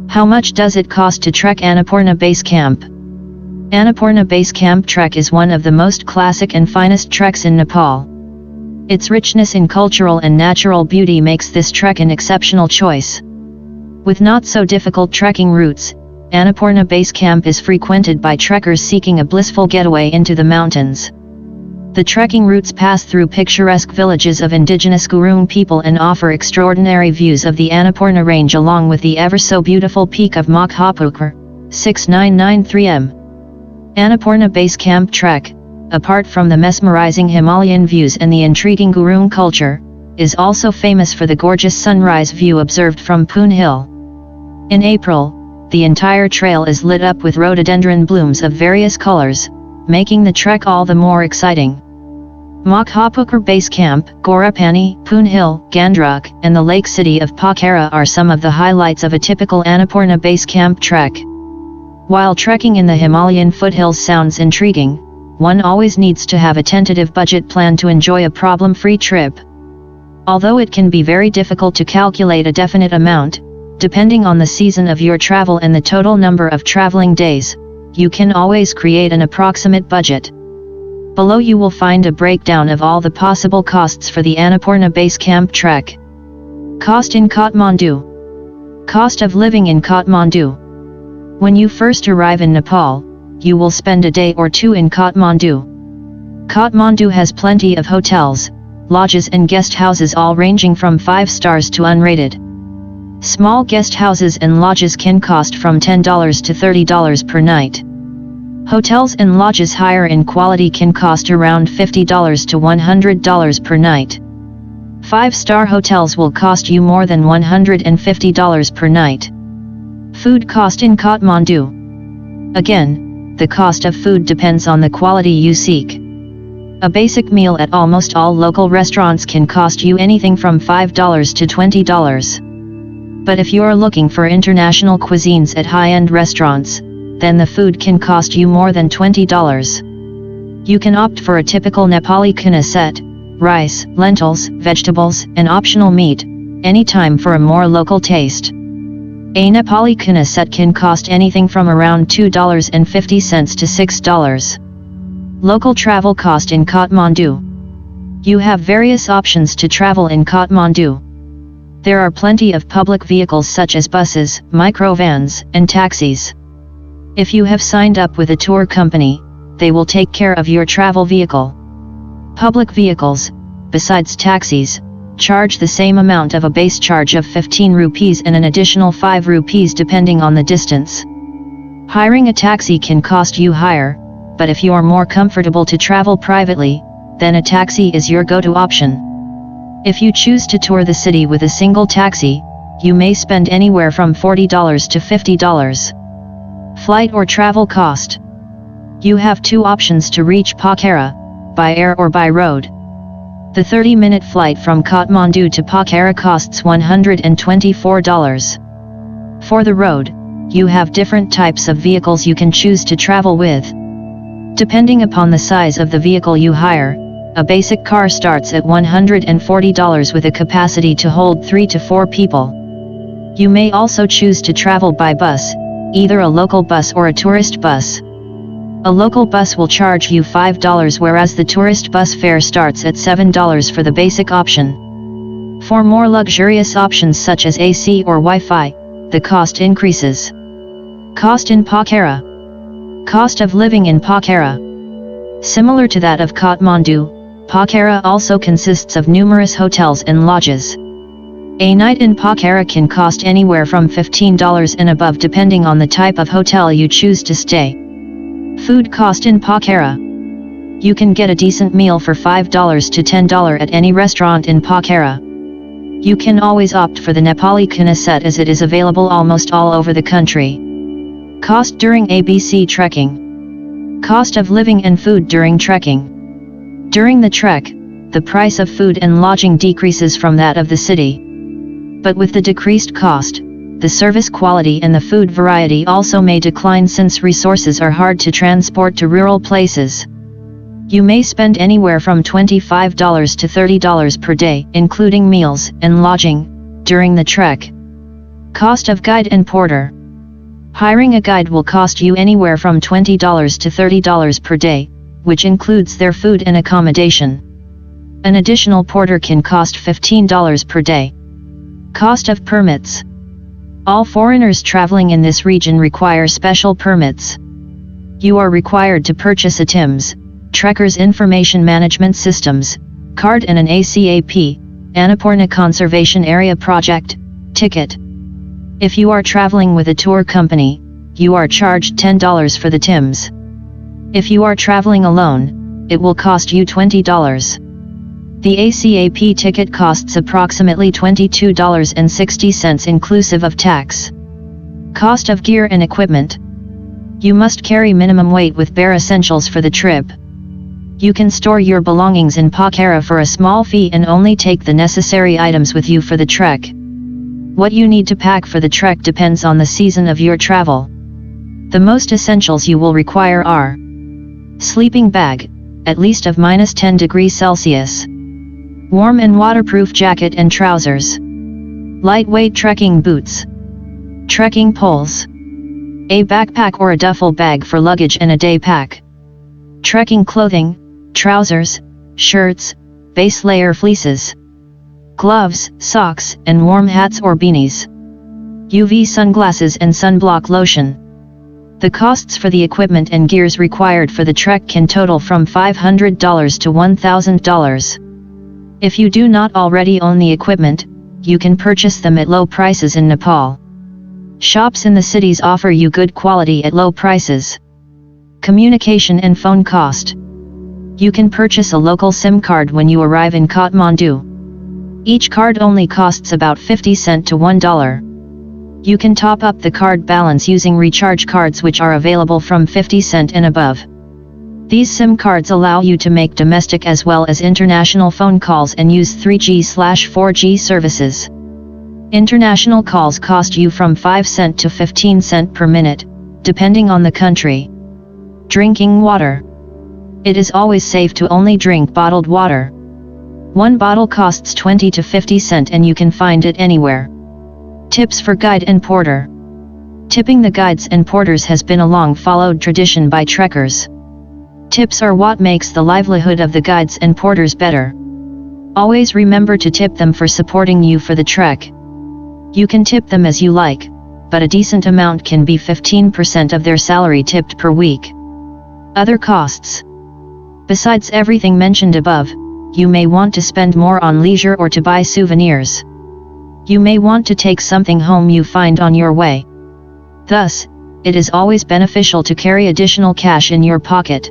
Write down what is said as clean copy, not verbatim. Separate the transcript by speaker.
Speaker 1: How much does it cost to trek Annapurna Base Camp? Annapurna Base Camp trek is one of the most classic and finest treks in Nepal. Its richness in cultural and natural beauty makes this trek an exceptional choice. With not so difficult trekking routes, Annapurna Base Camp is frequented by trekkers seeking a blissful getaway into the mountains. The trekking routes pass through picturesque villages of indigenous Gurung people and offer extraordinary views of the Annapurna range along with the ever-so-beautiful peak of Machhapuchhre, 6993 m. Annapurna Base Camp trek, apart from the mesmerizing Himalayan views and the intriguing Gurung culture, is also famous for the gorgeous sunrise view observed from Poon Hill. In April, the entire trail is lit up with rhododendron blooms of various colors, making the trek all the more exciting. Machhapuchhre Base Camp, Gorapani, Poon Hill, Gandruk, and the lake city of Pokhara are some of the highlights of a typical Annapurna Base Camp trek. While trekking in the Himalayan foothills sounds intriguing, one always needs to have a tentative budget plan to enjoy a problem-free trip. Although it can be very difficult to calculate a definite amount, depending on the season of your travel and the total number of traveling days, you can always create an approximate budget. Below you will find a breakdown of all the possible costs for the Annapurna Base Camp trek. Cost in Kathmandu. Cost of living in Kathmandu. When you first arrive in Nepal, you will spend a day or two in Kathmandu. Kathmandu has plenty of hotels, lodges and guest houses all ranging from 5 stars to unrated. Small guest houses and lodges can cost from $10 to $30 per night. Hotels and lodges higher in quality can cost around $50 to $100 per night. 5-star hotels will cost you more than $150 per night. Food cost in Kathmandu. Again, the cost of food depends on the quality you seek. A basic meal at almost all local restaurants can cost you anything from $5 to $20. But if you're looking for international cuisines at high-end restaurants, then the food can cost you more than $20. You can opt for a typical Nepali khana set, rice, lentils, vegetables, and optional meat, anytime for a more local taste. A Nepali khana set can cost anything from around $2.50 to $6. Local travel cost in Kathmandu. You have various options to travel in Kathmandu. There are plenty of public vehicles such as buses, microvans, and taxis. If you have signed up with a tour company, they will take care of your travel vehicle. Public vehicles, besides taxis, charge the same amount of a base charge of 15 rupees and an additional 5 rupees depending on the distance. Hiring a taxi can cost you higher, but if you're more comfortable to travel privately, then a taxi is your go-to option. If you choose to tour the city with a single taxi, you may spend anywhere from $40 to $50. Flight or travel cost. You have 2 options to reach Pokhara, by air or by road. The 30-minute flight from Kathmandu to Pokhara costs $124. For the road, you have different types of vehicles you can choose to travel with. Depending upon the size of the vehicle you hire, a basic car starts at $140 with a capacity to hold 3 to 4 people. You may also choose to travel by bus, either a local bus or a tourist bus. A local bus will charge you $5 whereas the tourist bus fare starts at $7 for the basic option. For more luxurious options such as AC or Wi-Fi, the cost increases. Cost in Pokhara. Cost of living in Pokhara. Similar to that of Kathmandu, Pokhara also consists of numerous hotels and lodges. A night in Pokhara can cost anywhere from $15 and above depending on the type of hotel you choose to stay. Food cost in Pokhara. You can get a decent meal for $5 to $10 at any restaurant in Pokhara. You can always opt for the Nepali khana set as it is available almost all over the country. Cost during ABC trekking. Cost of living and food during trekking. During the trek, the price of food and lodging decreases from that of the city. But with the decreased cost, the service quality and the food variety also may decline since resources are hard to transport to rural places. You may spend anywhere from $25 to $30 per day, including meals and lodging, during the trek. Cost of guide and porter. Hiring a guide will cost you anywhere from $20 to $30 per day, which includes their food and accommodation. An additional porter can cost $15 per day. Cost of permits. All foreigners traveling in this region require special permits. You are required to purchase a TIMS, Trekkers Information Management Systems, card and an ACAP, Annapurna Conservation Area Project, ticket. If you are traveling with a tour company, you are charged $10 for the TIMS. If you are traveling alone, it will cost you $20. The ACAP ticket costs approximately $22.60 inclusive of tax. Cost of gear and equipment. You must carry minimum weight with bare essentials for the trip. You can store your belongings in Machhapuchhre for a small fee and only take the necessary items with you for the trek. What you need to pack for the trek depends on the season of your travel. The most essentials you will require are: sleeping bag, at least of -10 degrees Celsius. Warm and waterproof jacket and trousers. Lightweight trekking boots. Trekking poles. A backpack or a duffel bag for luggage and a day pack. Trekking clothing, trousers, shirts, base layer fleeces. Gloves, socks, and warm hats or beanies. UV sunglasses and sunblock lotion. The costs for the equipment and gears required for the trek can total from $500 to $1,000. If you do not already own the equipment, you can purchase them at low prices in Nepal. Shops in the cities offer you good quality at low prices. Communication and phone cost. You can purchase a local SIM card when you arrive in Kathmandu. Each card only costs about 50 cents to $1. You can top up the card balance using recharge cards which are available from 50 cents and above. These SIM cards allow you to make domestic as well as international phone calls and use 3G/4G services. International calls cost you from 5 cents to 15 cents per minute, depending on the country. Drinking water. It is always safe to only drink bottled water. One bottle costs 20 to 50 cents and you can find it anywhere. Tips for guide and porter. Tipping the guides and porters has been a long followed tradition by trekkers. Tips are what makes the livelihood of the guides and porters better. Always remember to tip them for supporting you for the trek. You can tip them as you like, but a decent amount can be 15% of their salary tipped per week. Other costs. Besides everything mentioned above, you may want to spend more on leisure or to buy souvenirs. You may want to take something home you find on your way. Thus, it is always beneficial to carry additional cash in your pocket.